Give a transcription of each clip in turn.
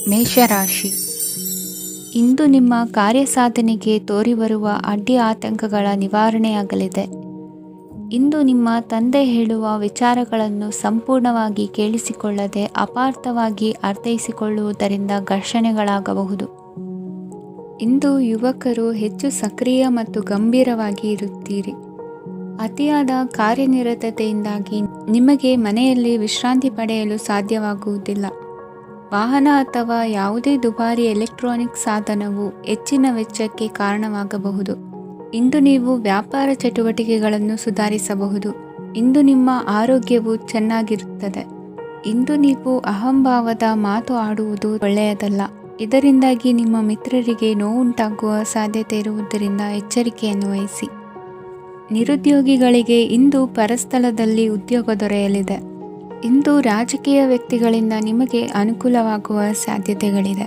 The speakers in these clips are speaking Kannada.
ಮೇಷರಾಶಿ. ಇಂದು ನಿಮ್ಮ ಕಾರ್ಯಸಾಧನೆಗೆ ತೋರಿಬರುವ ಅಡ್ಡಿ ಆತಂಕಗಳ ನಿವಾರಣೆಯಾಗಲಿದೆ. ಇಂದು ನಿಮ್ಮ ತಂದೆ ಹೇಳುವ ವಿಚಾರಗಳನ್ನು ಸಂಪೂರ್ಣವಾಗಿ ಕೇಳಿಸಿಕೊಳ್ಳದೆ ಅಪಾರ್ಥವಾಗಿ ಅರ್ಥೈಸಿಕೊಳ್ಳುವುದರಿಂದ ಘರ್ಷಣೆಗಳಾಗಬಹುದು. ಇಂದು ಯುವಕರು ಹೆಚ್ಚು ಸಕ್ರಿಯ ಮತ್ತು ಗಂಭೀರವಾಗಿ ಇರುತ್ತೀರಿ. ಅತಿಯಾದ ಕಾರ್ಯನಿರತತೆಯಿಂದಾಗಿ ನಿಮಗೆ ಮನೆಯಲ್ಲಿ ವಿಶ್ರಾಂತಿ ಪಡೆಯಲು ಸಾಧ್ಯವಾಗುವುದಿಲ್ಲ. ವಾಹನ ಅಥವಾ ಯಾವುದೇ ದುಬಾರಿ ಎಲೆಕ್ಟ್ರಾನಿಕ್ ಸಾಧನವು ಹೆಚ್ಚಿನ ವೆಚ್ಚಕ್ಕೆ ಕಾರಣವಾಗಬಹುದು. ಇಂದು ನೀವು ವ್ಯಾಪಾರ ಚಟುವಟಿಕೆಗಳನ್ನು ಸುಧಾರಿಸಬಹುದು. ಇಂದು ನಿಮ್ಮ ಆರೋಗ್ಯವು ಚೆನ್ನಾಗಿರುತ್ತದೆ. ಇಂದು ನೀವು ಅಹಂಭಾವದ ಮಾತು ಆಡುವುದು ಒಳ್ಳೆಯದಲ್ಲ. ಇದರಿಂದಾಗಿ ನಿಮ್ಮ ಮಿತ್ರರಿಗೆ ನೋವುಂಟಾಗುವ ಸಾಧ್ಯತೆ ಇರುವುದರಿಂದ ಎಚ್ಚರಿಕೆಯನ್ನು ವಹಿಸಿ. ನಿರುದ್ಯೋಗಿಗಳಿಗೆ ಇಂದು ಪರಸ್ಥಳದಲ್ಲಿ ಉದ್ಯೋಗ ದೊರೆಯಲಿದೆ. ಇಂದು ರಾಜಕೀಯ ವ್ಯಕ್ತಿಗಳಿಂದ ನಿಮಗೆ ಅನುಕೂಲವಾಗುವ ಸಾಧ್ಯತೆಗಳಿದೆ.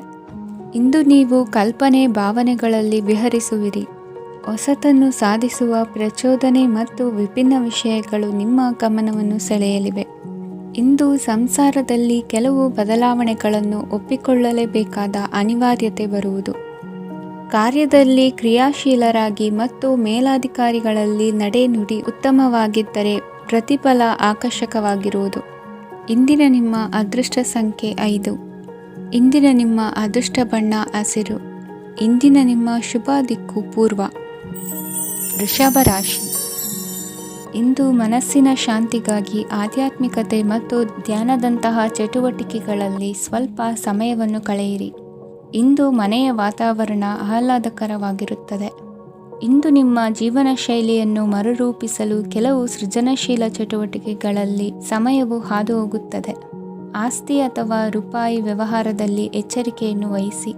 ಇಂದು ನೀವು ಕಲ್ಪನೆ ಭಾವನೆಗಳಲ್ಲಿ ವಿಹರಿಸುವಿರಿ. ಹೊಸತನ್ನು ಸಾಧಿಸುವ ಪ್ರಚೋದನೆ ಮತ್ತು ವಿಭಿನ್ನ ವಿಷಯಗಳು ನಿಮ್ಮ ಗಮನವನ್ನು ಸೆಳೆಯಲಿವೆ. ಇಂದು ಸಂಸಾರದಲ್ಲಿ ಕೆಲವು ಬದಲಾವಣೆಗಳನ್ನು ಒಪ್ಪಿಕೊಳ್ಳಲೇಬೇಕಾದ ಅನಿವಾರ್ಯತೆ ಬರುವುದು. ಕಾರ್ಯದಲ್ಲಿ ಕ್ರಿಯಾಶೀಲರಾಗಿ ಮತ್ತು ಮೇಲಾಧಿಕಾರಿಗಳಲ್ಲಿ ನಡೆನುಡಿ ಉತ್ತಮವಾಗಿದ್ದರೆ ಪ್ರತಿಫಲ ಆಕರ್ಷಕವಾಗಿರುವುದು. ಇಂದಿನ ನಿಮ್ಮ ಅದೃಷ್ಟ ಸಂಖ್ಯೆ 5. ಇಂದಿನ ನಿಮ್ಮ ಅದೃಷ್ಟ ಬಣ್ಣ ಹಸಿರು. ಇಂದಿನ ನಿಮ್ಮ ಶುಭ ದಿಕ್ಕು ಪೂರ್ವ. ವೃಷಭ ರಾಶಿ. ಇಂದು ಮನಸ್ಸಿನ ಶಾಂತಿಗಾಗಿ ಆಧ್ಯಾತ್ಮಿಕತೆ ಮತ್ತು ಧ್ಯಾನದಂತಹ ಚಟುವಟಿಕೆಗಳಲ್ಲಿ ಸ್ವಲ್ಪ ಸಮಯವನ್ನು ಕಳೆಯಿರಿ. ಇಂದು ಮನೆಯ ವಾತಾವರಣ ಆಹ್ಲಾದಕರವಾಗಿರುತ್ತದೆ. ಇಂದು ನಿಮ್ಮ ಜೀವನ ಶೈಲಿಯನ್ನು ಮರುರೂಪಿಸಲು ಕೆಲವು ಸೃಜನಶೀಲ ಚಟುವಟಿಕೆಗಳಲ್ಲಿ ಸಮಯವು ಹಾದುಹೋಗುತ್ತದೆ. ಆಸ್ತಿ ಅಥವಾ ರೂಪಾಯಿ ವ್ಯವಹಾರದಲ್ಲಿ ಎಚ್ಚರಿಕೆಯನ್ನು ವಹಿಸಿ.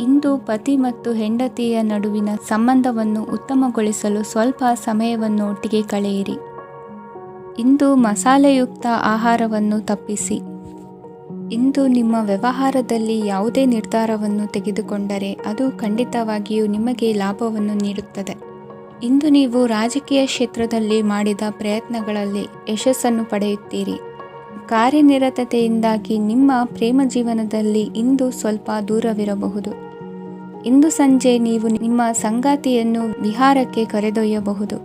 ಇಂದು ಪತಿ ಮತ್ತು ಹೆಂಡತಿಯ ನಡುವಿನ ಸಂಬಂಧವನ್ನು ಉತ್ತಮಗೊಳಿಸಲು ಸ್ವಲ್ಪ ಸಮಯವನ್ನು ಒಟ್ಟಿಗೆ ಕಳೆಯಿರಿ. ಇಂದು ಮಸಾಲೆಯುಕ್ತ ಆಹಾರವನ್ನು ತಪ್ಪಿಸಿ. ಇಂದು ನಿಮ್ಮ ವ್ಯವಹಾರದಲ್ಲಿ ಯಾವುದೇ ನಿರ್ಧಾರವನ್ನು ತೆಗೆದುಕೊಂಡರೆ ಅದು ಖಂಡಿತವಾಗಿಯೂ ನಿಮಗೆ ಲಾಭವನ್ನು ನೀಡುತ್ತದೆ. ಇಂದು ನೀವು ರಾಜಕೀಯ ಕ್ಷೇತ್ರದಲ್ಲಿ ಮಾಡಿದ ಪ್ರಯತ್ನಗಳಲ್ಲಿ ಯಶಸ್ಸನ್ನು ಪಡೆಯುತ್ತೀರಿ. ಕಾರ್ಯನಿರತತೆಯಿಂದಾಗಿ ನಿಮ್ಮ ಪ್ರೇಮ ಜೀವನದಲ್ಲಿ ಇಂದು ಸ್ವಲ್ಪ ದೂರವಿರಬಹುದು. ಇಂದು ಸಂಜೆ ನೀವು ನಿಮ್ಮ ಸಂಗಾತಿಯನ್ನು ವಿಹಾರಕ್ಕೆ ಕರೆದೊಯ್ಯಬಹುದು.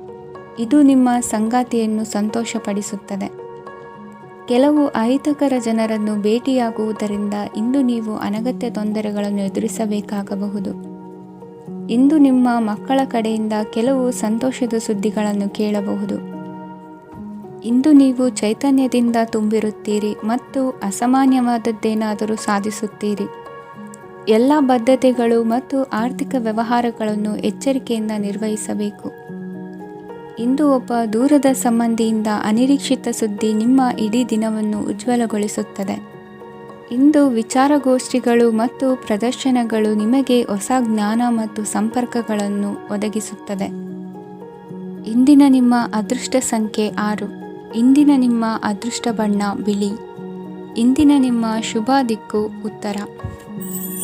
ಇದು ನಿಮ್ಮ ಸಂಗಾತಿಯನ್ನು ಸಂತೋಷಪಡಿಸುತ್ತದೆ. ಕೆಲವು ಅಹಿತಕರ ಜನರನ್ನು ಭೇಟಿಯಾಗುವುದರಿಂದ ಇಂದು ನೀವು ಅನಗತ್ಯ ತೊಂದರೆಗಳನ್ನು ಎದುರಿಸಬೇಕಾಗಬಹುದು. ಇಂದು ನಿಮ್ಮ ಮಕ್ಕಳ ಕಡೆಯಿಂದ ಕೆಲವು ಸಂತೋಷದ ಸುದ್ದಿಗಳನ್ನು ಕೇಳಬಹುದು. ಇಂದು ನೀವು ಚೈತನ್ಯದಿಂದ ತುಂಬಿರುತ್ತೀರಿ ಮತ್ತು ಅಸಾಮಾನ್ಯವಾದದ್ದೇನಾದರೂ ಸಾಧಿಸುತ್ತೀರಿ. ಎಲ್ಲ ಬದ್ಧತೆಗಳು ಮತ್ತು ಆರ್ಥಿಕ ವ್ಯವಹಾರಗಳನ್ನು ಎಚ್ಚರಿಕೆಯಿಂದ ನಿರ್ವಹಿಸಬೇಕು. ಇಂದು ಒಬ್ಬ ದೂರದ ಸಂಬಂಧಿಯಿಂದ ಅನಿರೀಕ್ಷಿತ ಸುದ್ದಿ ನಿಮ್ಮ ಇಡೀ ದಿನವನ್ನು ಉಜ್ವಲಗೊಳಿಸುತ್ತದೆ. ಇಂದು ವಿಚಾರಗೋಷ್ಠಿಗಳು ಮತ್ತು ಪ್ರದರ್ಶನಗಳು ನಿಮಗೆ ಹೊಸ ಜ್ಞಾನ ಮತ್ತು ಸಂಪರ್ಕಗಳನ್ನು ಒದಗಿಸುತ್ತದೆ. ಇಂದಿನ ನಿಮ್ಮ ಅದೃಷ್ಟ ಸಂಖ್ಯೆ 6. ಇಂದಿನ ನಿಮ್ಮ ಅದೃಷ್ಟ ಬಣ್ಣ ಬಿಳಿ. ಇಂದಿನ ನಿಮ್ಮ ಶುಭ ದಿಕ್ಕು ಉತ್ತರ.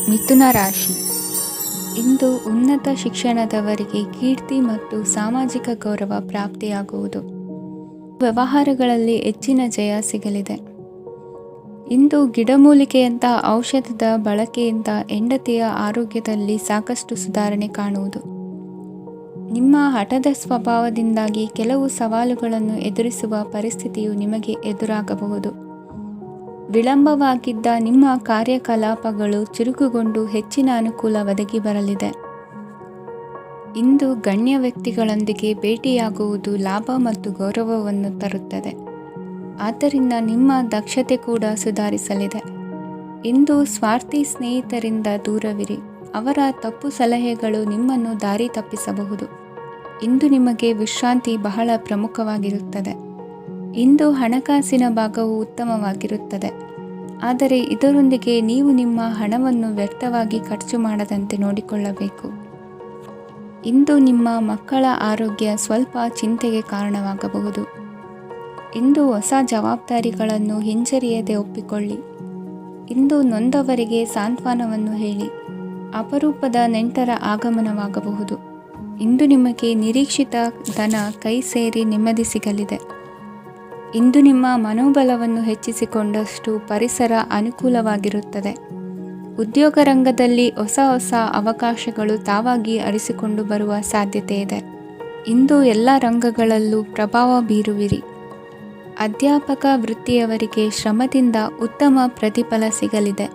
ಮಿಥುನ ರಾಶಿ. ಇಂದು ಉನ್ನತ ಶಿಕ್ಷಣದವರಿಗೆ ಕೀರ್ತಿ ಮತ್ತು ಸಾಮಾಜಿಕ ಗೌರವ ಪ್ರಾಪ್ತಿಯಾಗುವುದು. ವ್ಯವಹಾರಗಳಲ್ಲಿ ಹೆಚ್ಚಿನ ಜಯ ಸಿಗಲಿದೆ. ಇಂದು ಗಿಡಮೂಲಿಕೆಯಂತಹ ಔಷಧದ ಬಳಕೆಯಿಂದ ಹೆಂಡತಿಯ ಆರೋಗ್ಯದಲ್ಲಿ ಸಾಕಷ್ಟು ಸುಧಾರಣೆ ಕಾಣುವುದು. ನಿಮ್ಮ ಹಠದ ಸ್ವಭಾವದಿಂದಾಗಿ ಕೆಲವು ಸವಾಲುಗಳನ್ನು ಎದುರಿಸುವ ಪರಿಸ್ಥಿತಿಯು ನಿಮಗೆ ಎದುರಾಗಬಹುದು. ವಿಳಂಬವಾಗಿದ್ದ ನಿಮ್ಮ ಕಾರ್ಯಕಲಾಪಗಳು ಚುರುಕುಗೊಂಡು ಹೆಚ್ಚಿನ ಅನುಕೂಲ ಒದಗಿ ಬರಲಿದೆ. ಇಂದು ಗಣ್ಯ ವ್ಯಕ್ತಿಗಳೊಂದಿಗೆ ಭೇಟಿಯಾಗುವುದು ಲಾಭ ಮತ್ತು ಗೌರವವನ್ನು ತರುತ್ತದೆ. ಆದ್ದರಿಂದ ನಿಮ್ಮ ದಕ್ಷತೆ ಕೂಡ ಸುಧಾರಿಸಲಿದೆ. ಇಂದು ಸ್ವಾರ್ಥಿ ಸ್ನೇಹಿತರಿಂದ ದೂರವಿರಿ. ಅವರ ತಪ್ಪು ಸಲಹೆಗಳು ನಿಮ್ಮನ್ನು ದಾರಿ ತಪ್ಪಿಸಬಹುದು. ಇಂದು ನಿಮಗೆ ವಿಶ್ರಾಂತಿ ಬಹಳ ಪ್ರಮುಖವಾಗಿರುತ್ತದೆ. ಇಂದು ಹಣಕಾಸಿನ ಭಾಗವು ಉತ್ತಮವಾಗಿರುತ್ತದೆ. ಆದರೆ ಇದರೊಂದಿಗೆ ನೀವು ನಿಮ್ಮ ಹಣವನ್ನು ವ್ಯರ್ಥವಾಗಿ ಖರ್ಚು ಮಾಡದಂತೆ ನೋಡಿಕೊಳ್ಳಬೇಕು. ಇಂದು ನಿಮ್ಮ ಮಕ್ಕಳ ಆರೋಗ್ಯ ಸ್ವಲ್ಪ ಚಿಂತೆಗೆ ಕಾರಣವಾಗಬಹುದು. ಇಂದು ಹೊಸ ಜವಾಬ್ದಾರಿಗಳನ್ನು ಹಿಂಜರಿಯದೆ ಒಪ್ಪಿಕೊಳ್ಳಿ. ಇಂದು ನೊಂದವರಿಗೆ ಸಾಂತ್ವನವನ್ನು ಹೇಳಿ. ಅಪರೂಪದ ನೆಂಟರ ಆಗಮನವಾಗಬಹುದು. ಇಂದು ನಿಮಗೆ ನಿರೀಕ್ಷಿತ ಧನ ಕೈ ಸೇರಿ ನೆಮ್ಮದಿ ಸಿಗಲಿದೆ. ಇಂದು ನಿಮ್ಮ ಮನೋಬಲವನ್ನು ಹೆಚ್ಚಿಸಿಕೊಂಡಷ್ಟು ಪರಿಸರ ಅನುಕೂಲವಾಗಿರುತ್ತದೆ. ಉದ್ಯೋಗ ರಂಗದಲ್ಲಿ ಹೊಸ ಹೊಸ ಅವಕಾಶಗಳು ತಾವಾಗಿ ಅರಿಸಿಕೊಂಡು ಬರುವ ಸಾಧ್ಯತೆ ಇದೆ. ಇಂದು ಎಲ್ಲ ರಂಗಗಳಲ್ಲೂ ಪ್ರಭಾವ ಬೀರುವಿರಿ. ಅಧ್ಯಾಪಕ ವೃತ್ತಿಯವರಿಗೆ ಶ್ರಮದಿಂದ ಉತ್ತಮ ಪ್ರತಿಫಲ ಸಿಗಲಿದೆ.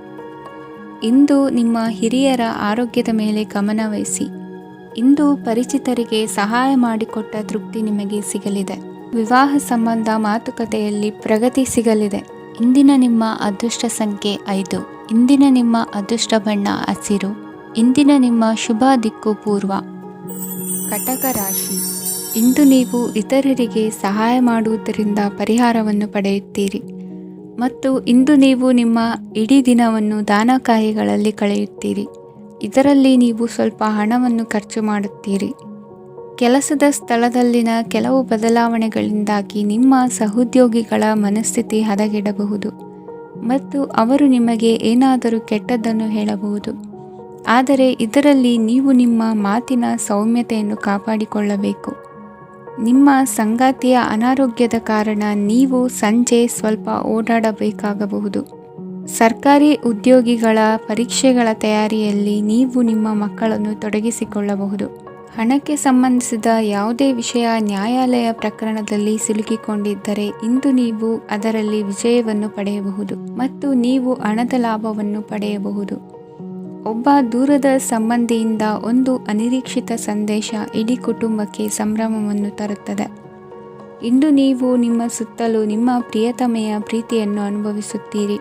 ಇಂದು ನಿಮ್ಮ ಹಿರಿಯರ ಆರೋಗ್ಯದ ಮೇಲೆ ಗಮನವಹಿಸಿ. ಇಂದು ಪರಿಚಿತರಿಗೆ ಸಹಾಯ ಮಾಡಿಕೊಟ್ಟ ತೃಪ್ತಿ ನಿಮಗೆ ಸಿಗಲಿದೆ. ವಿವಾಹ ಸಂಬಂಧ ಮಾತುಕತೆಯಲ್ಲಿ ಪ್ರಗತಿ ಸಿಗಲಿದೆ. ಇಂದಿನ ನಿಮ್ಮ ಅದೃಷ್ಟ ಸಂಖ್ಯೆ 5. ಇಂದಿನ ನಿಮ್ಮ ಅದೃಷ್ಟ ಬಣ್ಣ ಹಸಿರು. ಇಂದಿನ ನಿಮ್ಮ ಶುಭ ದಿಕ್ಕು ಪೂರ್ವ. ಕಟಕ ರಾಶಿ. ಇಂದು ನೀವು ಇತರರಿಗೆ ಸಹಾಯ ಮಾಡುವುದರಿಂದ ಪರಿಹಾರವನ್ನು ಪಡೆಯುತ್ತೀರಿ ಮತ್ತು ಇಂದು ನೀವು ನಿಮ್ಮ ಇಡೀ ದಿನವನ್ನು ದಾನ ಕಾರ್ಯಗಳಲ್ಲಿ ಕಳೆಯುತ್ತೀರಿ. ಇದರಲ್ಲಿ ನೀವು ಸ್ವಲ್ಪ ಹಣವನ್ನು ಖರ್ಚು ಮಾಡುತ್ತೀರಿ. ಕೆಲಸದ ಸ್ಥಳದಲ್ಲಿನ ಕೆಲವು ಬದಲಾವಣೆಗಳಿಂದಾಗಿ ನಿಮ್ಮ ಸಹೋದ್ಯೋಗಿಗಳ ಮನಸ್ಥಿತಿ ಹದಗೆಡಬಹುದು ಮತ್ತು ಅವರು ನಿಮಗೆ ಏನಾದರೂ ಕೆಟ್ಟದ್ದನ್ನು ಹೇಳಬಹುದು. ಆದರೆ ಇದರಲ್ಲಿ ನೀವು ನಿಮ್ಮ ಮಾತಿನ ಸೌಮ್ಯತೆಯನ್ನು ಕಾಪಾಡಿಕೊಳ್ಳಬೇಕು. ನಿಮ್ಮ ಸಂಗಾತಿಯ ಅನಾರೋಗ್ಯದ ಕಾರಣ ನೀವು ಸಂಜೆ ಸ್ವಲ್ಪ ಓಡಾಡಬೇಕಾಗಬಹುದು. ಸರ್ಕಾರಿ ಉದ್ಯೋಗಿಗಳ ಪರೀಕ್ಷೆಗಳ ತಯಾರಿಯಲ್ಲಿ ನೀವು ನಿಮ್ಮ ಮಕ್ಕಳನ್ನು ತೊಡಗಿಸಿಕೊಳ್ಳಬಹುದು. ಹಣಕ್ಕೆ ಸಂಬಂಧಿಸಿದ ಯಾವುದೇ ವಿಷಯ ನ್ಯಾಯಾಲಯ ಪ್ರಕರಣದಲ್ಲಿ ಸಿಲುಕಿಕೊಂಡಿದ್ದರೆ ಇಂದು ನೀವು ಅದರಲ್ಲಿ ವಿಜಯವನ್ನು ಪಡೆಯಬಹುದು ಮತ್ತು ನೀವು ಹಣದ ಲಾಭವನ್ನು ಪಡೆಯಬಹುದು. ಒಬ್ಬ ದೂರದ ಸಂಬಂಧಿಯಿಂದ ಒಂದು ಅನಿರೀಕ್ಷಿತ ಸಂದೇಶ ಇಡೀ ಕುಟುಂಬಕ್ಕೆ ಸಂಭ್ರಮವನ್ನು ತರುತ್ತದೆ. ಇಂದು ನೀವು ನಿಮ್ಮ ಸುತ್ತಲೂ ನಿಮ್ಮ ಪ್ರಿಯತಮೆಯ ಪ್ರೀತಿಯನ್ನು ಅನುಭವಿಸುತ್ತೀರಿ.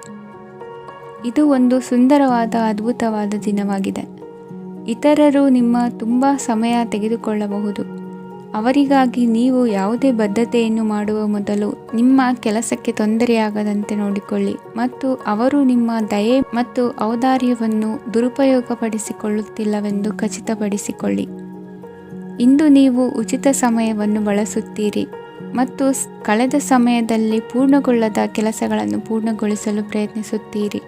ಇದು ಒಂದು ಸುಂದರವಾದ ಅದ್ಭುತವಾದ ದಿನವಾಗಿದೆ. ಇತರರು ನಿಮ್ಮ ತುಂಬ ಸಮಯ ತೆಗೆದುಕೊಳ್ಳಬಹುದು. ಅವರಿಗಾಗಿ ನೀವು ಯಾವುದೇ ಬದ್ಧತೆಯನ್ನು ಮಾಡುವ ಮೊದಲು ನಿಮ್ಮ ಕೆಲಸಕ್ಕೆ ತೊಂದರೆಯಾಗದಂತೆ ನೋಡಿಕೊಳ್ಳಿ ಮತ್ತು ಅವರು ನಿಮ್ಮ ದಯೆ ಮತ್ತು ಔದಾರ್ಯವನ್ನು ದುರುಪಯೋಗಪಡಿಸಿಕೊಳ್ಳುತ್ತಿಲ್ಲವೆಂದು ಖಚಿತಪಡಿಸಿಕೊಳ್ಳಿ. ಇಂದು ನೀವು ಉಚಿತ ಸಮಯವನ್ನು ಬಳಸುತ್ತೀರಿ ಮತ್ತು ಕಳೆದ ಸಮಯದಲ್ಲಿ ಪೂರ್ಣಗೊಳ್ಳದ ಕೆಲಸಗಳನ್ನು ಪೂರ್ಣಗೊಳಿಸಲು ಪ್ರಯತ್ನಿಸುತ್ತೀರಿ.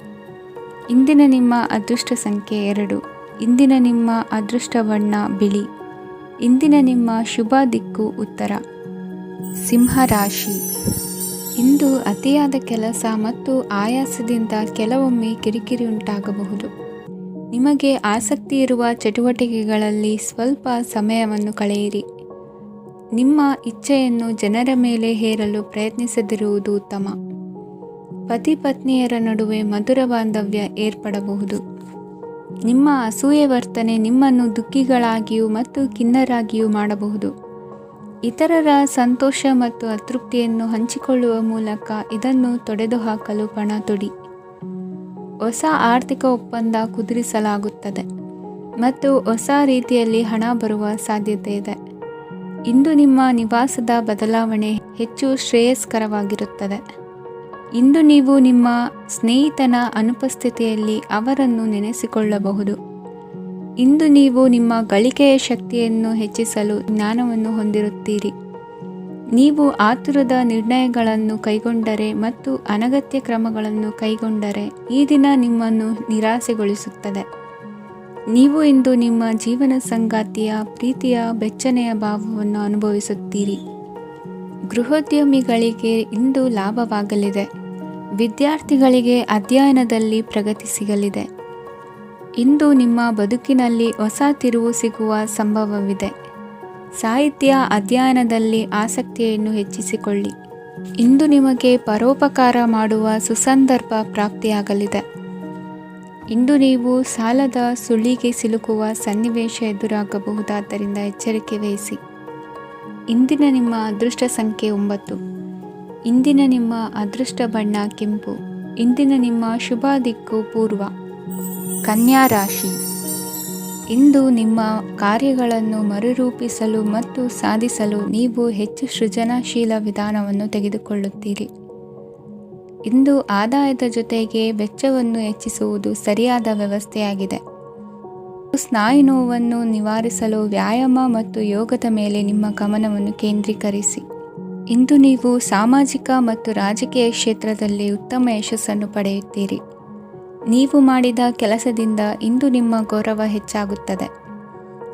ಇಂದಿನ ನಿಮ್ಮ ಅದೃಷ್ಟ ಸಂಖ್ಯೆ 2. ಇಂದಿನ ನಿಮ್ಮ ಅದೃಷ್ಟ ಬಣ್ಣ ಬಿಳಿ. ಇಂದಿನ ನಿಮ್ಮ ಶುಭ ದಿಕ್ಕು ಉತ್ತರ. ಸಿಂಹರಾಶಿ. ಇಂದು ಅತಿಯಾದ ಕೆಲಸ ಮತ್ತು ಆಯಾಸದಿಂದ ಕೆಲವೊಮ್ಮೆ ಕಿರಿಕಿರಿ ಉಂಟಾಗಬಹುದು. ನಿಮಗೆ ಆಸಕ್ತಿ ಇರುವ ಚಟುವಟಿಕೆಗಳಲ್ಲಿ ಸ್ವಲ್ಪ ಸಮಯವನ್ನು ಕಳೆಯಿರಿ. ನಿಮ್ಮ ಇಚ್ಛೆಯನ್ನು ಜನರ ಮೇಲೆ ಹೇರಲು ಪ್ರಯತ್ನಿಸದಿರುವುದು ಉತ್ತಮ. ಪತಿ ಪತ್ನಿಯರ ನಡುವೆ ಮಧುರ ಬಾಂಧವ್ಯ ಏರ್ಪಡಬಹುದು. ನಿಮ್ಮ ಅಸೂಯೆ ವರ್ತನೆ ನಿಮ್ಮನ್ನು ದುಃಖಿಗಳಾಗಿಯೂ ಮತ್ತು ಖಿನ್ನರಾಗಿಯೂ ಮಾಡಬಹುದು. ಇತರರ ಸಂತೋಷ ಮತ್ತು ಅತೃಪ್ತಿಯನ್ನು ಹಂಚಿಕೊಳ್ಳುವ ಮೂಲಕ ಇದನ್ನು ತೊಡೆದುಹಾಕಲು ಪಣ ತೊಡಿ. ಹೊಸ ಆರ್ಥಿಕ ಒಪ್ಪಂದ ಕುದುರಿಸಲಾಗುತ್ತದೆ ಮತ್ತು ಹೊಸ ರೀತಿಯಲ್ಲಿ ಹಣ ಬರುವ ಸಾಧ್ಯತೆ ಇದೆ. ಇಂದು ನಿಮ್ಮ ನಿವಾಸದ ಬದಲಾವಣೆ ಹೆಚ್ಚು ಶ್ರೇಯಸ್ಕರವಾಗಿರುತ್ತದೆ. ಇಂದು ನೀವು ನಿಮ್ಮ ಸ್ನೇಹಿತನ ಅನುಪಸ್ಥಿತಿಯಲ್ಲಿ ಅವರನ್ನು ನೆನೆಸಿಕೊಳ್ಳಬಹುದು. ಇಂದು ನೀವು ನಿಮ್ಮ ಗಳಿಕೆಯ ಶಕ್ತಿಯನ್ನು ಹೆಚ್ಚಿಸಲು ಜ್ಞಾನವನ್ನು ಹೊಂದಿರುತ್ತೀರಿ. ನೀವು ಆತುರದ ನಿರ್ಣಯಗಳನ್ನು ಕೈಗೊಂಡರೆ ಮತ್ತು ಅನಗತ್ಯ ಕ್ರಮಗಳನ್ನು ಕೈಗೊಂಡರೆ ಈ ದಿನ ನಿಮ್ಮನ್ನು ನಿರಾಸೆಗೊಳಿಸುತ್ತದೆ. ನೀವು ಇಂದು ನಿಮ್ಮ ಜೀವನ ಸಂಗಾತಿಯ ಪ್ರೀತಿಯ ಬೆಚ್ಚನೆಯ ಭಾವವನ್ನು ಅನುಭವಿಸುತ್ತೀರಿ. ಗೃಹೋದ್ಯಮಿಗಳಿಗೆ ಇಂದು ಲಾಭವಾಗಲಿದೆ. ವಿದ್ಯಾರ್ಥಿಗಳಿಗೆ ಅಧ್ಯಯನದಲ್ಲಿ ಪ್ರಗತಿ ಸಿಗಲಿದೆ. ಇಂದು ನಿಮ್ಮ ಬದುಕಿನಲ್ಲಿ ಹೊಸ ತಿರುವು ಸಿಗುವ ಸಂಭವವಿದೆ. ಸಾಹಿತ್ಯ ಅಧ್ಯಯನದಲ್ಲಿ ಆಸಕ್ತಿಯನ್ನು ಹೆಚ್ಚಿಸಿಕೊಳ್ಳಿ. ಇಂದು ನಿಮಗೆ ಪರೋಪಕಾರ ಮಾಡುವ ಸುಸಂದರ್ಭ ಪ್ರಾಪ್ತಿಯಾಗಲಿದೆ. ಇಂದು ನೀವು ಸಾಲದ ಸುಳಿಗೆ ಸಿಲುಕುವ ಸನ್ನಿವೇಶ ಎದುರಾಗಬಹುದಾದ್ದರಿಂದ ಎಚ್ಚರಿಕೆ ವಹಿಸಿ. ಇಂದಿನ ನಿಮ್ಮ ಅದೃಷ್ಟ ಸಂಖ್ಯೆ 9. ಇಂದಿನ ನಿಮ್ಮ ಅದೃಷ್ಟ ಬಣ್ಣ ಕೆಂಪು. ಇಂದಿನ ನಿಮ್ಮ ಶುಭ ದಿಕ್ಕು ಪೂರ್ವ. ಕನ್ಯಾ ರಾಶಿ. ಇಂದು ನಿಮ್ಮ ಕಾರ್ಯಗಳನ್ನು ಮರುರೂಪಿಸಲು ಮತ್ತು ಸಾಧಿಸಲು ನೀವು ಹೆಚ್ಚು ಸೃಜನಶೀಲ ವಿಧಾನವನ್ನು ತೆಗೆದುಕೊಳ್ಳುತ್ತೀರಿ. ಇಂದು ಆದಾಯದ ಜೊತೆಗೆ ವೆಚ್ಚವನ್ನು ಹೆಚ್ಚಿಸುವುದು ಸರಿಯಾದ ವ್ಯವಸ್ಥೆಯಾಗಿದೆ. ಸ್ನಾಯು ನೋವನ್ನು ನಿವಾರಿಸಲು ವ್ಯಾಯಾಮ ಮತ್ತು ಯೋಗದ ಮೇಲೆ ನಿಮ್ಮ ಗಮನವನ್ನು ಕೇಂದ್ರೀಕರಿಸಿ. ಇಂದು ನೀವು ಸಾಮಾಜಿಕ ಮತ್ತು ರಾಜಕೀಯ ಕ್ಷೇತ್ರದಲ್ಲಿ ಉತ್ತಮ ಯಶಸ್ಸನ್ನು ಪಡೆಯುತ್ತೀರಿ. ನೀವು ಮಾಡಿದ ಕೆಲಸದಿಂದ ಇಂದು ನಿಮ್ಮ ಗೌರವ ಹೆಚ್ಚಾಗುತ್ತದೆ.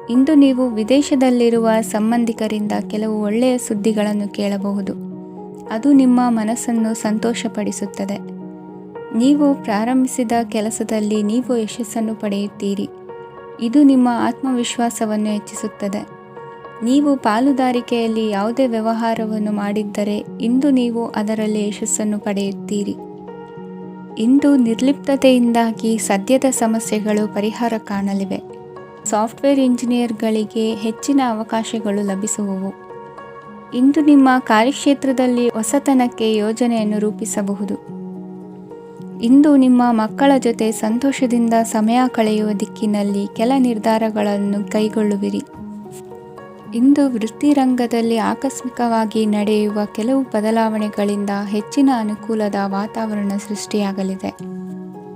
ಇಂದು ನೀವು ವಿದೇಶದಲ್ಲಿರುವ ಸಂಬಂಧಿಕರಿಂದ ಕೆಲವು ಒಳ್ಳೆಯ ಸುದ್ದಿಗಳನ್ನು ಕೇಳಬಹುದು. ಅದು ನಿಮ್ಮ ಮನಸ್ಸನ್ನು ಸಂತೋಷಪಡಿಸುತ್ತದೆ. ನೀವು ಪ್ರಾರಂಭಿಸಿದ ಕೆಲಸದಲ್ಲಿ ನೀವು ಯಶಸ್ಸನ್ನು ಪಡೆಯುತ್ತೀರಿ. ಇದು ನಿಮ್ಮ ಆತ್ಮವಿಶ್ವಾಸವನ್ನು ಹೆಚ್ಚಿಸುತ್ತದೆ. ನೀವು ಪಾಲುದಾರಿಕೆಯಲ್ಲಿ ಯಾವುದೇ ವ್ಯವಹಾರವನ್ನು ಮಾಡಿದ್ದರೆ ಇಂದು ನೀವು ಅದರಲ್ಲಿ ಯಶಸ್ಸನ್ನು ಪಡೆಯುತ್ತೀರಿ. ಇಂದು ನಿರ್ಲಿಪ್ತತೆಯಿಂದಾಗಿ ಸದ್ಯದ ಸಮಸ್ಯೆಗಳು ಪರಿಹಾರ ಕಾಣಲಿವೆ. ಸಾಫ್ಟ್ವೇರ್ ಇಂಜಿನಿಯರ್ಗಳಿಗೆ ಹೆಚ್ಚಿನ ಅವಕಾಶಗಳು ಲಭಿಸುವವು. ಇಂದು ನಿಮ್ಮ ಕಾರ್ಯಕ್ಷೇತ್ರದಲ್ಲಿ ಹೊಸತನಕ್ಕೆ ಯೋಜನೆಯನ್ನು ರೂಪಿಸಬಹುದು. ಇಂದು ನಿಮ್ಮ ಮಕ್ಕಳ ಜೊತೆ ಸಂತೋಷದಿಂದ ಸಮಯ ಕಳೆಯುವ ದಿಕ್ಕಿನಲ್ಲಿ ಕೆಲ ನಿರ್ಧಾರಗಳನ್ನು ಕೈಗೊಳ್ಳುವಿರಿ. ಇಂದು ವೃತ್ತಿರಂಗದಲ್ಲಿ ಆಕಸ್ಮಿಕವಾಗಿ ನಡೆಯುವ ಕೆಲವು ಬದಲಾವಣೆಗಳಿಂದ ಹೆಚ್ಚಿನ ಅನುಕೂಲದ ವಾತಾವರಣ ಸೃಷ್ಟಿಯಾಗಲಿದೆ.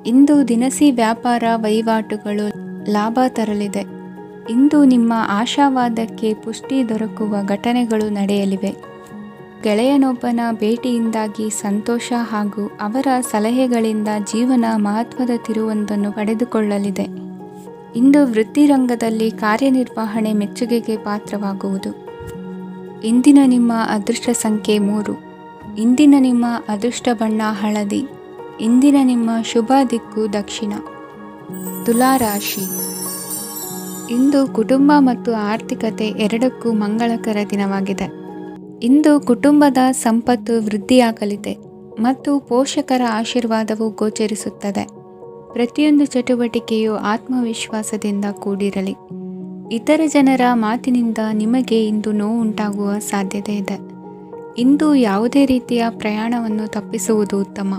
ಇಂದು ದಿನಸಿ ವ್ಯಾಪಾರ ವಹಿವಾಟುಗಳು ಲಾಭ ತರಲಿದೆ. ಇಂದು ನಿಮ್ಮ ಆಶಾವಾದಕ್ಕೆ ಪುಷ್ಟಿ ದೊರಕುವ ಘಟನೆಗಳು ನಡೆಯಲಿವೆ. ಗೆಳೆಯನೊಬ್ಬನ ಭೇಟಿಯಿಂದಾಗಿ ಸಂತೋಷ ಹಾಗೂ ಅವರ ಸಲಹೆಗಳಿಂದ ಜೀವನ ಮಹತ್ವದ ತಿರುವೊಂದನ್ನು ಪಡೆದುಕೊಳ್ಳಲಿದೆ. ಇಂದು ವೃತ್ತಿರಂಗದಲ್ಲಿ ಕಾರ್ಯನಿರ್ವಹಣೆ ಮೆಚ್ಚುಗೆಗೆ ಪಾತ್ರವಾಗುವುದು. ಇಂದಿನ ನಿಮ್ಮ ಅದೃಷ್ಟ ಸಂಖ್ಯೆ 3. ಇಂದಿನ ನಿಮ್ಮ ಅದೃಷ್ಟ ಬಣ್ಣ ಹಳದಿ. ಇಂದಿನ ನಿಮ್ಮ ಶುಭ ದಿಕ್ಕು ದಕ್ಷಿಣ. ತುಲಾ ರಾಶಿ. ಇಂದು ಕುಟುಂಬ ಮತ್ತು ಆರ್ಥಿಕತೆ ಎರಡಕ್ಕೂ ಮಂಗಳಕರ ದಿನವಾಗಿದೆ. ಇಂದು ಕುಟುಂಬದ ಸಂಪತ್ತು ವೃದ್ಧಿಯಾಗಲಿದೆ ಮತ್ತು ಪೋಷಕರ ಆಶೀರ್ವಾದವು ಗೋಚರಿಸುತ್ತದೆ. ಪ್ರತಿಯೊಂದು ಚಟುವಟಿಕೆಯು ಆತ್ಮವಿಶ್ವಾಸದಿಂದ ಕೂಡಿರಲಿ. ಇತರ ಜನರ ಮಾತಿನಿಂದ ನಿಮಗೆ ಇಂದು ನೋವುಂಟಾಗುವ ಸಾಧ್ಯತೆ ಇದೆ. ಇಂದು ಯಾವುದೇ ರೀತಿಯ ಪ್ರಯಾಣವನ್ನು ತಪ್ಪಿಸುವುದು ಉತ್ತಮ.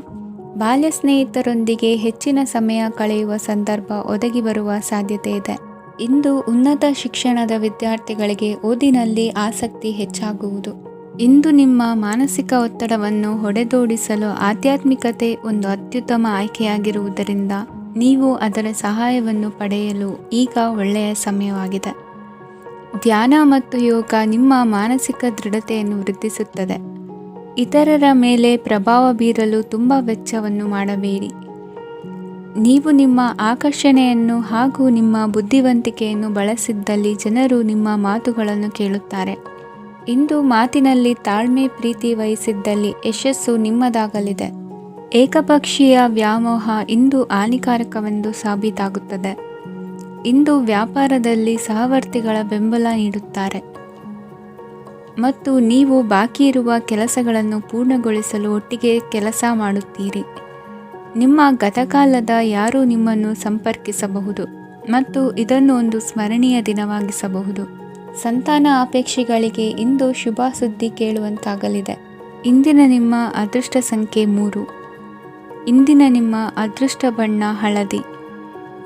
ಬಾಲ್ಯ ಸ್ನೇಹಿತರೊಂದಿಗೆ ಹೆಚ್ಚಿನ ಸಮಯ ಕಳೆಯುವ ಸಂದರ್ಭ ಒದಗಿ ಬರುವ ಸಾಧ್ಯತೆ ಇದೆ. ಇಂದು ಉನ್ನತ ಶಿಕ್ಷಣದ ವಿದ್ಯಾರ್ಥಿಗಳಿಗೆ ಓದಿನಲ್ಲಿ ಆಸಕ್ತಿ ಹೆಚ್ಚಾಗುವುದು. ಇಂದು ನಿಮ್ಮ ಮಾನಸಿಕ ಒತ್ತಡವನ್ನು ಹೊಡೆದೋಡಿಸಲು ಆಧ್ಯಾತ್ಮಿಕತೆ ಒಂದು ಅತ್ಯುತ್ತಮ ಆಯ್ಕೆಯಾಗಿರುವುದರಿಂದ ನೀವು ಅದರ ಸಹಾಯವನ್ನು ಪಡೆಯಲು ಈಗ ಒಳ್ಳೆಯ ಸಮಯವಾಗಿದೆ. ಧ್ಯಾನ ಮತ್ತು ಯೋಗ ನಿಮ್ಮ ಮಾನಸಿಕ ದೃಢತೆಯನ್ನು ವೃದ್ಧಿಸುತ್ತದೆ. ಇತರರ ಮೇಲೆ ಪ್ರಭಾವ ಬೀರಲು ತುಂಬ ವೆಚ್ಚವನ್ನು ಮಾಡಬೇಡಿ. ನೀವು ನಿಮ್ಮ ಆಕರ್ಷಣೆಯನ್ನು ಹಾಗೂ ನಿಮ್ಮ ಬುದ್ಧಿವಂತಿಕೆಯನ್ನು ಬಳಸಿದ್ದಲ್ಲಿ ಜನರು ನಿಮ್ಮ ಮಾತುಗಳನ್ನು ಕೇಳುತ್ತಾರೆ. ಇಂದು ಮಾತಿನಲ್ಲಿ ತಾಳ್ಮೆ ಪ್ರೀತಿ ವಹಿಸಿದ್ದಲ್ಲಿ ಯಶಸ್ಸು ನಿಮ್ಮದಾಗಲಿದೆ. ಏಕಪಕ್ಷೀಯ ವ್ಯಾಮೋಹ ಇಂದು ಹಾನಿಕಾರಕವೆಂದು ಸಾಬೀತಾಗುತ್ತದೆ. ಇಂದು ವ್ಯಾಪಾರದಲ್ಲಿ ಸಹವರ್ತಿಗಳ ಬೆಂಬಲ ನೀಡುತ್ತಾರೆ ಮತ್ತು ನೀವು ಬಾಕಿ ಇರುವ ಕೆಲಸಗಳನ್ನು ಪೂರ್ಣಗೊಳಿಸಲು ಒಟ್ಟಿಗೆ ಕೆಲಸ ಮಾಡುತ್ತೀರಿ. ನಿಮ್ಮ ಗತಕಾಲದ ಯಾರೂ ನಿಮ್ಮನ್ನು ಸಂಪರ್ಕಿಸಬಹುದು ಮತ್ತು ಇದನ್ನು ಒಂದು ಸ್ಮರಣೀಯ ದಿನವಾಗಿಸಬಹುದು. ಸಂತಾನ ಅಪೇಕ್ಷೆಗಳಿಗೆ ಇಂದು ಶುಭ ಸುದ್ದಿ ಕೇಳುವಂತಾಗಲಿದೆ. ಇಂದಿನ ನಿಮ್ಮ ಅದೃಷ್ಟ ಸಂಖ್ಯೆ 3. ಇಂದಿನ ನಿಮ್ಮ ಅದೃಷ್ಟ ಬಣ್ಣ ಹಳದಿ.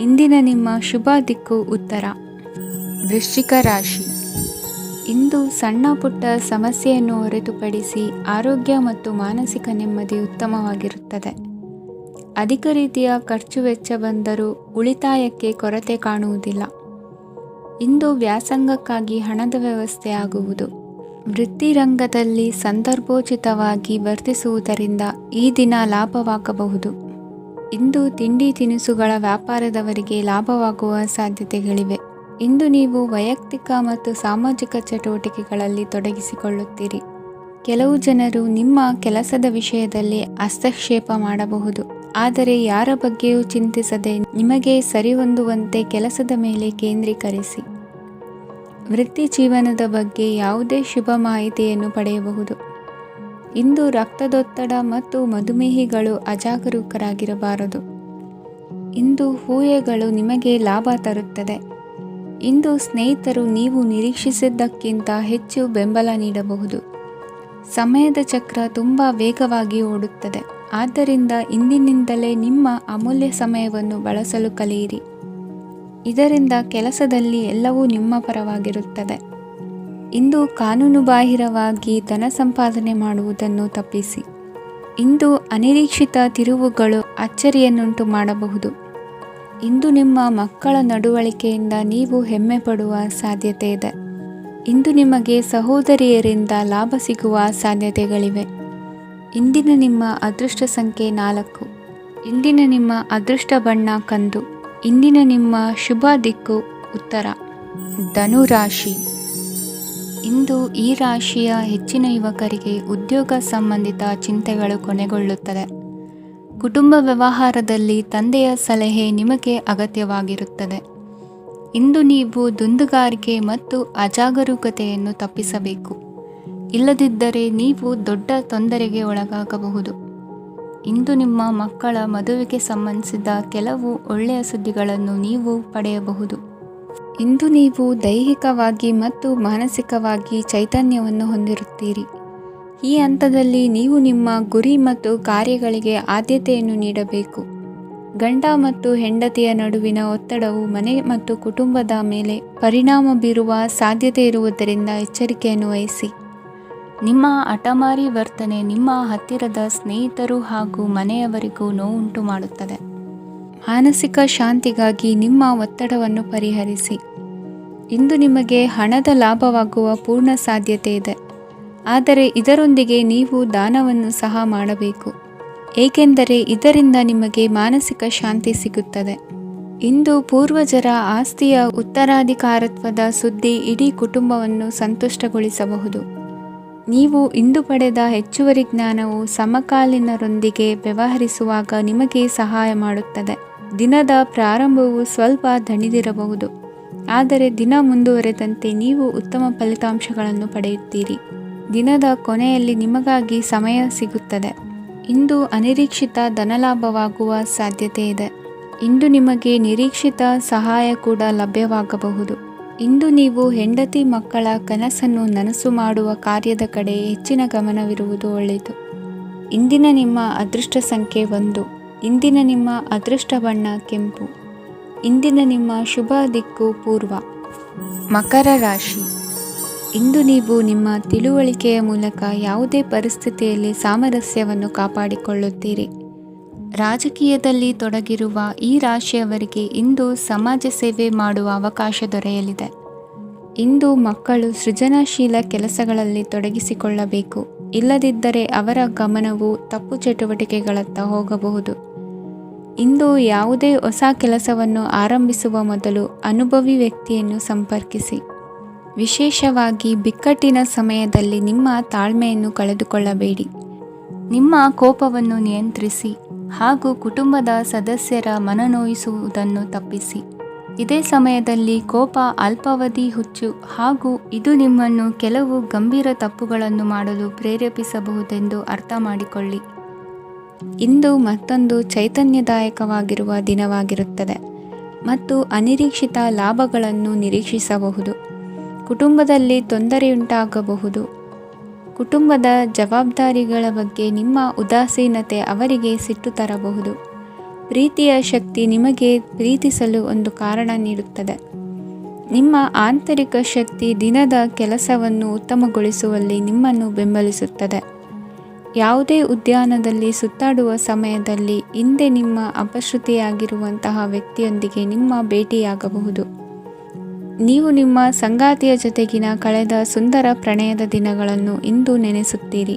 ಇಂದಿನ ನಿಮ್ಮ ಶುಭ ದಿಕ್ಕು ಉತ್ತರ. ವೃಶ್ಚಿಕ ರಾಶಿ. ಇಂದು ಸಣ್ಣ ಪುಟ್ಟ ಸಮಸ್ಯೆಯನ್ನು ಹೊರತುಪಡಿಸಿ ಆರೋಗ್ಯ ಮತ್ತು ಮಾನಸಿಕ ನೆಮ್ಮದಿ ಉತ್ತಮವಾಗಿರುತ್ತದೆ. ಅಧಿಕ ರೀತಿಯ ಖರ್ಚು ವೆಚ್ಚ ಬಂದರೂ ಉಳಿತಾಯಕ್ಕೆ ಕೊರತೆ ಕಾಣುವುದಿಲ್ಲ. ಇಂದು ವ್ಯಾಸಂಗಕ್ಕಾಗಿ ಹಣದ ವ್ಯವಸ್ಥೆ ಆಗುವುದು. ವೃತ್ತಿರಂಗದಲ್ಲಿ ಸಂದರ್ಭೋಚಿತವಾಗಿ ವರ್ತಿಸುವುದರಿಂದ ಈ ದಿನ ಲಾಭವಾಗಬಹುದು. ಇಂದು ತಿಂಡಿ ತಿನಿಸುಗಳ ವ್ಯಾಪಾರದವರಿಗೆ ಲಾಭವಾಗುವ ಸಾಧ್ಯತೆಗಳಿವೆ. ಇಂದು ನೀವು ವೈಯಕ್ತಿಕ ಮತ್ತು ಸಾಮಾಜಿಕ ಚಟುವಟಿಕೆಗಳಲ್ಲಿ ತೊಡಗಿಸಿಕೊಳ್ಳುತ್ತೀರಿ. ಕೆಲವು ಜನರು ನಿಮ್ಮ ಕೆಲಸದ ವಿಷಯದಲ್ಲಿ ಹಸ್ತಕ್ಷೇಪ ಮಾಡಬಹುದು, ಆದರೆ ಯಾರ ಬಗ್ಗೆಯೂ ಚಿಂತಿಸದೆ ನಿಮಗೆ ಸರಿಹೊಂದುವಂತೆ ಕೆಲಸದ ಮೇಲೆ ಕೇಂದ್ರೀಕರಿಸಿ. ವೃತ್ತಿ ಜೀವನದ ಬಗ್ಗೆ ಯಾವುದೇ ಶುಭ ಮಾಹಿತಿಯನ್ನು ಪಡೆಯಬಹುದು. ಇಂದು ರಕ್ತದೊತ್ತಡ ಮತ್ತು ಮಧುಮೇಹಿಗಳು ಅಜಾಗರೂಕರಾಗಿರಬಾರದು. ಇಂದು ಊಹೆಗಳು ನಿಮಗೆ ಲಾಭ ತರುತ್ತದೆ. ಇಂದು ಸ್ನೇಹಿತರು ನೀವು ನಿರೀಕ್ಷಿಸಿದ್ದಕ್ಕಿಂತ ಹೆಚ್ಚು ಬೆಂಬಲ ನೀಡಬಹುದು. ಸಮಯದ ಚಕ್ರ ತುಂಬ ವೇಗವಾಗಿ ಓಡುತ್ತದೆ. ಆದ್ದರಿಂದ ಇಂದಿನಿಂದಲೇ ನಿಮ್ಮ ಅಮೂಲ್ಯ ಸಮಯವನ್ನು ಬಳಸಲು ಕಲಿಯಿರಿ. ಇದರಿಂದ ಕೆಲಸದಲ್ಲಿ ಎಲ್ಲವೂ ನಿಮ್ಮ ಪರವಾಗಿರುತ್ತದೆ. ಇಂದು ಕಾನೂನುಬಾಹಿರವಾಗಿ ಧನ ಸಂಪಾದನೆ ಮಾಡುವುದನ್ನು ತಪ್ಪಿಸಿ. ಇಂದು ಅನಿರೀಕ್ಷಿತ ತಿರುವುಗಳು ಅಚ್ಚರಿಯನ್ನುಂಟು ಮಾಡಬಹುದು. ಇಂದು ನಿಮ್ಮ ಮಕ್ಕಳ ನಡವಳಿಕೆಯಿಂದ ನೀವು ಹೆಮ್ಮೆ ಪಡುವ ಸಾಧ್ಯತೆ ಇದೆ. ಇಂದು ನಿಮಗೆ ಸಹೋದರಿಯರಿಂದ ಲಾಭ ಸಿಗುವ ಸಾಧ್ಯತೆಗಳಿವೆ. ಇಂದಿನ ನಿಮ್ಮ ಅದೃಷ್ಟ ಸಂಖ್ಯೆ 4. ಇಂದಿನ ನಿಮ್ಮ ಅದೃಷ್ಟ ಬಣ್ಣ ಕಂದು. ಇಂದಿನ ನಿಮ್ಮ ಶುಭ ದಿಕ್ಕು ಉತ್ತರ. ಧನು ರಾಶಿ. ಇಂದು ಈ ರಾಶಿಯ ಹೆಚ್ಚಿನ ಯುವಕರಿಗೆ ಉದ್ಯೋಗ ಸಂಬಂಧಿತ ಚಿಂತೆಗಳು ಕೊನೆಗೊಳ್ಳುತ್ತದೆ. ಕುಟುಂಬ ವ್ಯವಹಾರದಲ್ಲಿ ತಂದೆಯ ಸಲಹೆ ನಿಮಗೆ ಅಗತ್ಯವಾಗಿರುತ್ತದೆ. ಇಂದು ನೀವು ದುಂದುಗಾರಿಕೆ ಮತ್ತು ಅಜಾಗರೂಕತೆಯನ್ನು ತಪ್ಪಿಸಬೇಕು. ಇಲ್ಲದಿದ್ದರೆ ನೀವು ದೊಡ್ಡ ತೊಂದರೆಗೆ ಒಳಗಾಗಬಹುದು. ಇಂದು ನಿಮ್ಮ ಮಕ್ಕಳ ಮದುವೆಗೆ ಸಂಬಂಧಿಸಿದ ಕೆಲವು ಒಳ್ಳೆಯ ಸುದ್ದಿಗಳನ್ನು ನೀವು ಪಡೆಯಬಹುದು. ಇಂದು ನೀವು ದೈಹಿಕವಾಗಿ ಮತ್ತು ಮಾನಸಿಕವಾಗಿ ಚೈತನ್ಯವನ್ನು ಹೊಂದಿರುತ್ತೀರಿ. ಈ ಹಂತದಲ್ಲಿ ನೀವು ನಿಮ್ಮ ಗುರಿ ಮತ್ತು ಕಾರ್ಯಗಳಿಗೆ ಆದ್ಯತೆಯನ್ನು ನೀಡಬೇಕು. ಗಂಡ ಮತ್ತು ಹೆಂಡತಿಯ ನಡುವಿನ ಒತ್ತಡವು ಮನೆ ಮತ್ತು ಕುಟುಂಬದ ಮೇಲೆ ಪರಿಣಾಮ ಬೀರುವ ಸಾಧ್ಯತೆ ಇರುವುದರಿಂದ ಎಚ್ಚರಿಕೆಯನ್ನು ವಹಿಸಿ. ನಿಮ್ಮ ಹಠಮಾರಿ ವರ್ತನೆ ನಿಮ್ಮ ಹತ್ತಿರದ ಸ್ನೇಹಿತರು ಹಾಗೂ ಮನೆಯವರಿಗೂ ನೋವುಂಟು ಮಾಡುತ್ತದೆ. ಮಾನಸಿಕ ಶಾಂತಿಗಾಗಿ ನಿಮ್ಮ ಒತ್ತಡವನ್ನು ಪರಿಹರಿಸಿ. ಇಂದು ನಿಮಗೆ ಹಣದ ಲಾಭವಾಗುವ ಪೂರ್ಣ ಸಾಧ್ಯತೆ ಇದೆ. ಆದರೆ ಇದರೊಂದಿಗೆ ನೀವು ದಾನವನ್ನು ಸಹ ಮಾಡಬೇಕು, ಏಕೆಂದರೆ ಇದರಿಂದ ನಿಮಗೆ ಮಾನಸಿಕ ಶಾಂತಿ ಸಿಗುತ್ತದೆ. ಇಂದು ಪೂರ್ವಜರ ಆಸ್ತಿಯ ಉತ್ತರಾಧಿಕಾರತ್ವದ ಸುದ್ದಿ ಇಡೀ ಕುಟುಂಬವನ್ನು ಸಂತುಷ್ಟಗೊಳಿಸಬಹುದು. ನೀವು ಇಂದು ಪಡೆದ ಹೆಚ್ಚುವರಿ ಜ್ಞಾನವು ಸಮಕಾಲೀನರೊಂದಿಗೆ ವ್ಯವಹರಿಸುವಾಗ ನಿಮಗೆ ಸಹಾಯ ಮಾಡುತ್ತದೆ. ದಿನದ ಪ್ರಾರಂಭವು ಸ್ವಲ್ಪ ದಣಿದಿರಬಹುದು, ಆದರೆ ದಿನ ಮುಂದುವರೆದಂತೆ ನೀವು ಉತ್ತಮ ಫಲಿತಾಂಶಗಳನ್ನು ಪಡೆಯುತ್ತೀರಿ. ದಿನದ ಕೊನೆಯಲ್ಲಿ ನಿಮಗಾಗಿ ಸಮಯ ಸಿಗುತ್ತದೆ. ಇಂದು ಅನಿರೀಕ್ಷಿತ ಧನಲಾಭವಾಗುವ ಸಾಧ್ಯತೆ ಇದೆ. ಇಂದು ನಿಮಗೆ ನಿರೀಕ್ಷಿತ ಸಹಾಯ ಕೂಡ ಲಭ್ಯವಾಗಬಹುದು. ಇಂದು ನೀವು ಹೆಂಡತಿ ಮಕ್ಕಳ ಕನಸನ್ನು ನನಸು ಮಾಡುವ ಕಾರ್ಯದ ಕಡೆ ಹೆಚ್ಚಿನ ಗಮನವಿರುವುದು ಒಳ್ಳೆಯದು. ಇಂದಿನ ನಿಮ್ಮ ಅದೃಷ್ಟ ಸಂಖ್ಯೆ 1. ಇಂದಿನ ನಿಮ್ಮ ಅದೃಷ್ಟ ಬಣ್ಣ ಕೆಂಪು. ಇಂದಿನ ನಿಮ್ಮ ಶುಭ ದಿಕ್ಕು ಪೂರ್ವ. ಮಕರ ರಾಶಿ. ಇಂದು ನೀವು ನಿಮ್ಮ ತಿಳುವಳಿಕೆಯ ಮೂಲಕ ಯಾವುದೇ ಪರಿಸ್ಥಿತಿಯಲ್ಲಿ ಸಾಮರಸ್ಯವನ್ನು ಕಾಪಾಡಿಕೊಳ್ಳುತ್ತೀರಿ. ರಾಜಕೀಯದಲ್ಲಿ ತೊಡಗಿರುವ ಈ ರಾಶಿಯವರಿಗೆ ಇಂದು ಸಮಾಜ ಸೇವೆ ಮಾಡುವ ಅವಕಾಶ ದೊರೆಯಲಿದೆ. ಇಂದು ಮಕ್ಕಳು ಸೃಜನಶೀಲ ಕೆಲಸಗಳಲ್ಲಿ ತೊಡಗಿಸಿಕೊಳ್ಳಬೇಕು. ಇಲ್ಲದಿದ್ದರೆ ಅವರ ಗಮನವು ತಪ್ಪು ಚಟುವಟಿಕೆಗಳತ್ತ ಹೋಗಬಹುದು. ಇಂದು ಯಾವುದೇ ಹೊಸ ಕೆಲಸವನ್ನು ಆರಂಭಿಸುವ ಮೊದಲು ಅನುಭವಿ ವ್ಯಕ್ತಿಯನ್ನು ಸಂಪರ್ಕಿಸಿ. ವಿಶೇಷವಾಗಿ ಬಿಕ್ಕಟ್ಟಿನ ಸಮಯದಲ್ಲಿ ನಿಮ್ಮ ತಾಳ್ಮೆಯನ್ನು ಕಳೆದುಕೊಳ್ಳಬೇಡಿ. ನಿಮ್ಮ ಕೋಪವನ್ನು ನಿಯಂತ್ರಿಸಿ ಹಾಗೂ ಕುಟುಂಬದ ಸದಸ್ಯರ ಮನನೋಯಿಸುವುದನ್ನು ತಪ್ಪಿಸಿ. ಇದೇ ಸಮಯದಲ್ಲಿ ಕೋಪ ಅಲ್ಪಾವಧಿ ಹುಚ್ಚು ಹಾಗೂ ಇದು ನಿಮ್ಮನ್ನು ಕೆಲವು ಗಂಭೀರ ತಪ್ಪುಗಳನ್ನು ಮಾಡಲು ಪ್ರೇರೇಪಿಸಬಹುದೆಂದು ಅರ್ಥ ಮಾಡಿಕೊಳ್ಳಿ. ಇಂದು ಮತ್ತೊಂದು ಚೈತನ್ಯದಾಯಕವಾಗಿರುವ ದಿನವಾಗಿರುತ್ತದೆ ಮತ್ತು ಅನಿರೀಕ್ಷಿತ ಲಾಭಗಳನ್ನು ನಿರೀಕ್ಷಿಸಬಹುದು. ಕುಟುಂಬದಲ್ಲಿ ತೊಂದರೆಯುಂಟಾಗಬಹುದು. ಕುಟುಂಬದ ಜವಾಬ್ದಾರಿಗಳ ಬಗ್ಗೆ ನಿಮ್ಮ ಉದಾಸೀನತೆ ಅವರಿಗೆ ಸಿಟ್ಟು ತರಬಹುದು. ಪ್ರೀತಿಯ ಶಕ್ತಿ ನಿಮಗೆ ಪ್ರೀತಿಸಲು ಒಂದು ಕಾರಣ ನೀಡುತ್ತದೆ. ನಿಮ್ಮ ಆಂತರಿಕ ಶಕ್ತಿ ದಿನದ ಕೆಲಸವನ್ನು ಉತ್ತಮಗೊಳಿಸುವಲ್ಲಿ ನಿಮ್ಮನ್ನು ಬೆಂಬಲಿಸುತ್ತದೆ. ಯಾವುದೇ ಉದ್ಯಾನದಲ್ಲಿ ಸುತ್ತಾಡುವ ಸಮಯದಲ್ಲಿ ಹಿಂದೆ ನಿಮ್ಮ ಅಪಶ್ರುತಿಯಾಗಿರುವಂತಹ ವ್ಯಕ್ತಿಯೊಂದಿಗೆ ನಿಮ್ಮ ಭೇಟಿಯಾಗಬಹುದು. ನೀವು ನಿಮ್ಮ ಸಂಗಾತಿಯ ಜೊತೆಗಿನ ಕಳೆದ ಸುಂದರ ಪ್ರಣಯದ ದಿನಗಳನ್ನು ಇಂದು ನೆನೆಸುತ್ತೀರಿ.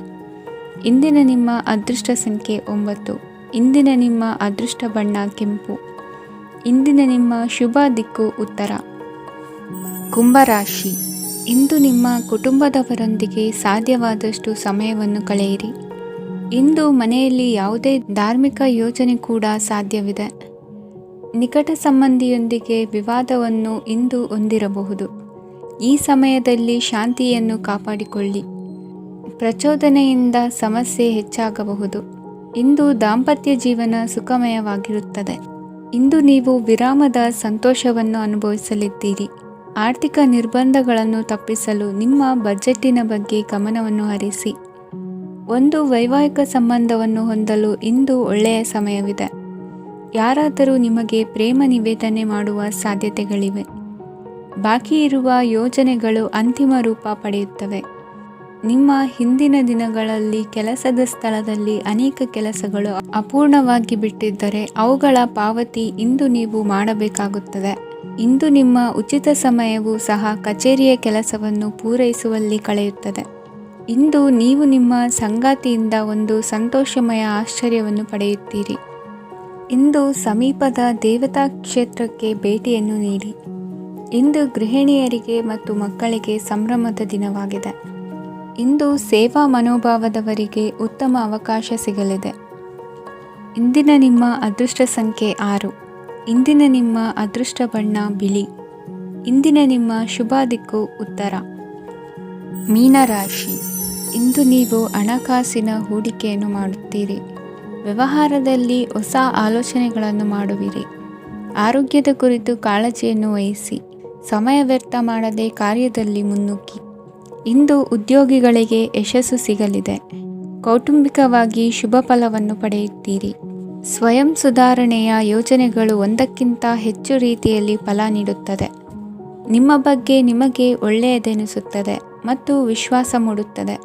ಇಂದಿನ ನಿಮ್ಮ ಅದೃಷ್ಟ ಸಂಖ್ಯೆ 9. ಇಂದಿನ ನಿಮ್ಮ ಅದೃಷ್ಟ ಬಣ್ಣ ಕೆಂಪು. ಇಂದಿನ ನಿಮ್ಮ ಶುಭ ದಿಕ್ಕು ಉತ್ತರ. ಕುಂಭರಾಶಿ. ಇಂದು ನಿಮ್ಮ ಕುಟುಂಬದವರೊಂದಿಗೆ ಸಾಧ್ಯವಾದಷ್ಟು ಸಮಯವನ್ನು ಕಳೆಯಿರಿ. ಇಂದು ಮನೆಯಲ್ಲಿ ಯಾವುದೇ ಧಾರ್ಮಿಕ ಯೋಜನೆ ಕೂಡ ಸಾಧ್ಯವಿದೆ. ನಿಕಟ ಸಂಬಂಧಿಯೊಂದಿಗೆ ವಿವಾದವನ್ನು ಇಂದು ಹೊಂದಿರಬಹುದು. ಈ ಸಮಯದಲ್ಲಿ ಶಾಂತಿಯನ್ನು ಕಾಪಾಡಿಕೊಳ್ಳಿ. ಪ್ರಚೋದನೆಯಿಂದ ಸಮಸ್ಯೆ ಹೆಚ್ಚಾಗಬಹುದು. ಇಂದು ದಾಂಪತ್ಯ ಜೀವನ ಸುಖಮಯವಾಗಿರುತ್ತದೆ. ಇಂದು ನೀವು ವಿರಾಮದ ಸಂತೋಷವನ್ನು ಅನುಭವಿಸಲಿದ್ದೀರಿ. ಆರ್ಥಿಕ ನಿರ್ಬಂಧಗಳನ್ನು ತಪ್ಪಿಸಲು ನಿಮ್ಮ ಬಜೆಟ್ಟಿನ ಬಗ್ಗೆ ಗಮನವನ್ನು ಹರಿಸಿ. ಒಂದು ವೈವಾಹಿಕ ಸಂಬಂಧವನ್ನು ಹೊಂದಲು ಇಂದು ಒಳ್ಳೆಯ ಸಮಯವಿದೆ. ಯಾರಾದರೂ ನಿಮಗೆ ಪ್ರೇಮ ನಿವೇದನೆ ಮಾಡುವ ಸಾಧ್ಯತೆಗಳಿವೆ. ಬಾಕಿ ಇರುವ ಯೋಜನೆಗಳು ಅಂತಿಮ ರೂಪ ಪಡೆಯುತ್ತವೆ. ನಿಮ್ಮ ಹಿಂದಿನ ದಿನಗಳಲ್ಲಿ ಕೆಲಸದ ಸ್ಥಳದಲ್ಲಿ ಅನೇಕ ಕೆಲಸಗಳು ಅಪೂರ್ಣವಾಗಿ ಬಿಟ್ಟಿದ್ದರೆ ಅವುಗಳ ಪಾವತಿ ಇಂದು ನೀವು ಮಾಡಬೇಕಾಗುತ್ತದೆ. ಇಂದು ನಿಮ್ಮ ಉಚಿತ ಸಮಯವು ಸಹ ಕಚೇರಿಯ ಕೆಲಸವನ್ನು ಪೂರೈಸುವಲ್ಲಿ ಕಳೆಯುತ್ತದೆ. ಇಂದು ನೀವು ನಿಮ್ಮ ಸಂಗಾತಿಯಿಂದ ಒಂದು ಸಂತೋಷಮಯ ಆಶ್ಚರ್ಯವನ್ನು ಪಡೆಯುತ್ತೀರಿ. ಇಂದು ಸಮೀಪದ ದೇವತಾ ಕ್ಷೇತ್ರಕ್ಕೆ ಭೇಟಿಯನ್ನು ನೀಡಿ. ಇಂದು ಗೃಹಿಣಿಯರಿಗೆ ಮತ್ತು ಮಕ್ಕಳಿಗೆ ಸಂಭ್ರಮದ ದಿನವಾಗಿದೆ. ಇಂದು ಸೇವಾ ಮನೋಭಾವದವರಿಗೆ ಉತ್ತಮ ಅವಕಾಶ ಸಿಗಲಿದೆ. ಇಂದಿನ ನಿಮ್ಮ ಅದೃಷ್ಟ ಸಂಖ್ಯೆ 6. ಇಂದಿನ ನಿಮ್ಮ ಅದೃಷ್ಟ ಬಣ್ಣ ಬಿಳಿ. ಇಂದಿನ ನಿಮ್ಮ ಶುಭ ದಿಕ್ಕು ಉತ್ತರ. ಮೀನರಾಶಿ. ಇಂದು ನೀವು ಹಣಕಾಸಿನ ಹೂಡಿಕೆಯನ್ನು ಮಾಡುತ್ತೀರಿ. ವ್ಯವಹಾರದಲ್ಲಿ ಹೊಸ ಆಲೋಚನೆಗಳನ್ನು ಮಾಡುವಿರಿ. ಆರೋಗ್ಯದ ಕುರಿತು ಕಾಳಜಿಯನ್ನು ವಹಿಸಿ. ಸಮಯ ವ್ಯರ್ಥ ಮಾಡದೆ ಕಾರ್ಯದಲ್ಲಿ ಮುನ್ನುಗ್ಗಿ. ಇಂದು ಉದ್ಯೋಗಿಗಳಿಗೆ ಯಶಸ್ಸು ಸಿಗಲಿದೆ. ಕೌಟುಂಬಿಕವಾಗಿ ಶುಭ ಫಲವನ್ನು ಪಡೆಯುತ್ತೀರಿ. ಸ್ವಯಂ ಸುಧಾರಣೆಯ ಯೋಜನೆಗಳು ಒಂದಕ್ಕಿಂತ ಹೆಚ್ಚು ರೀತಿಯಲ್ಲಿ ಫಲ ನೀಡುತ್ತದೆ. ನಿಮ್ಮ ಬಗ್ಗೆ ನಿಮಗೆ ಒಳ್ಳೆಯದೆನಿಸುತ್ತದೆ ಮತ್ತು ವಿಶ್ವಾಸ ಮೂಡುತ್ತದೆ.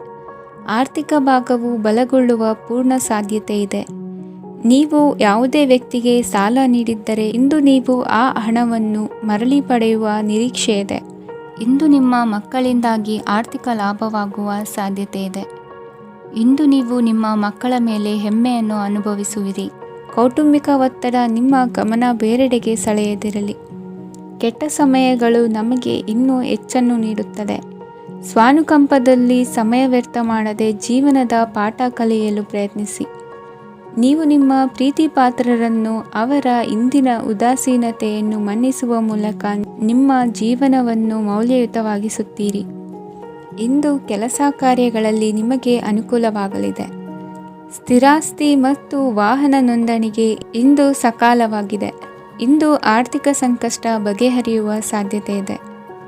ಆರ್ಥಿಕ ಭಾಗವು ಬಲಗೊಳ್ಳುವ ಪೂರ್ಣ ಸಾಧ್ಯತೆ ಇದೆ. ನೀವು ಯಾವುದೇ ವ್ಯಕ್ತಿಗೆ ಸಾಲ ನೀಡಿದ್ದರೆ ಇಂದು ನೀವು ಆ ಹಣವನ್ನು ಮರಳಿ ಪಡೆಯುವ ನಿರೀಕ್ಷೆ ಇದೆ. ಇಂದು ನಿಮ್ಮ ಮಕ್ಕಳಿಂದಾಗಿ ಆರ್ಥಿಕ ಲಾಭವಾಗುವ ಸಾಧ್ಯತೆ ಇದೆ. ಇಂದು ನೀವು ನಿಮ್ಮ ಮಕ್ಕಳ ಮೇಲೆ ಹೆಮ್ಮೆಯನ್ನು ಅನುಭವಿಸುವಿರಿ. ಕೌಟುಂಬಿಕ ಒತ್ತಡ ನಿಮ್ಮ ಗಮನ ಬೇರೆಡೆಗೆ ಸೆಳೆಯದಿರಲಿ. ಕೆಟ್ಟ ಸಮಯಗಳು ನಮಗೆ ಇನ್ನೂ ಹೆಚ್ಚನ್ನು ನೀಡುತ್ತದೆ. ಸ್ವಾನುಕಂಪದಲ್ಲಿ ಸಮಯ ವ್ಯರ್ಥ ಮಾಡದೆ ಜೀವನದ ಪಾಠ ಕಲಿಯಲು ಪ್ರಯತ್ನಿಸಿ. ನೀವು ನಿಮ್ಮ ಪ್ರೀತಿ ಪಾತ್ರರನ್ನು ಅವರ ಇಂದಿನ ಉದಾಸೀನತೆಯನ್ನು ಮನ್ನಿಸುವ ಮೂಲಕ ನಿಮ್ಮ ಜೀವನವನ್ನು ಮೌಲ್ಯಯುತವಾಗಿಸುತ್ತೀರಿ. ಇಂದು ಕೆಲಸ ಕಾರ್ಯಗಳಲ್ಲಿ ನಿಮಗೆ ಅನುಕೂಲವಾಗಲಿದೆ. ಸ್ಥಿರಾಸ್ತಿ ಮತ್ತು ವಾಹನ ನೋಂದಣಿಗೆ ಇಂದು ಸಕಾಲವಾಗಿದೆ. ಇಂದು ಆರ್ಥಿಕ ಸಂಕಷ್ಟ ಬಗೆಹರಿಯುವ ಸಾಧ್ಯತೆ ಇದೆ.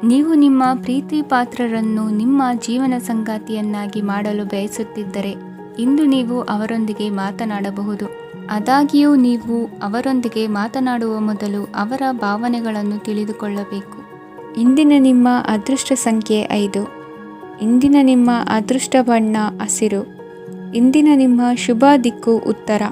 ನೀವು ನಿಮ್ಮ ಪ್ರೀತಿ ಪಾತ್ರರನ್ನು ನಿಮ್ಮ ಜೀವನ ಸಂಗಾತಿಯನ್ನಾಗಿ ಮಾಡಲು ಬಯಸುತ್ತಿದ್ದರೆ ಇಂದು ನೀವು ಅವರೊಂದಿಗೆ ಮಾತನಾಡಬಹುದು. ಆದಾಗ್ಯೂ ನೀವು ಅವರೊಂದಿಗೆ ಮಾತನಾಡುವ ಮೊದಲು ಅವರ ಭಾವನೆಗಳನ್ನು ತಿಳಿದುಕೊಳ್ಳಬೇಕು. ಇಂದಿನ ನಿಮ್ಮ ಅದೃಷ್ಟ ಸಂಖ್ಯೆ 5. ಇಂದಿನ ನಿಮ್ಮ ಅದೃಷ್ಟ ಬಣ್ಣ ಹಸಿರು. ಇಂದಿನ ನಿಮ್ಮ ಶುಭ ದಿಕ್ಕು ಉತ್ತರ.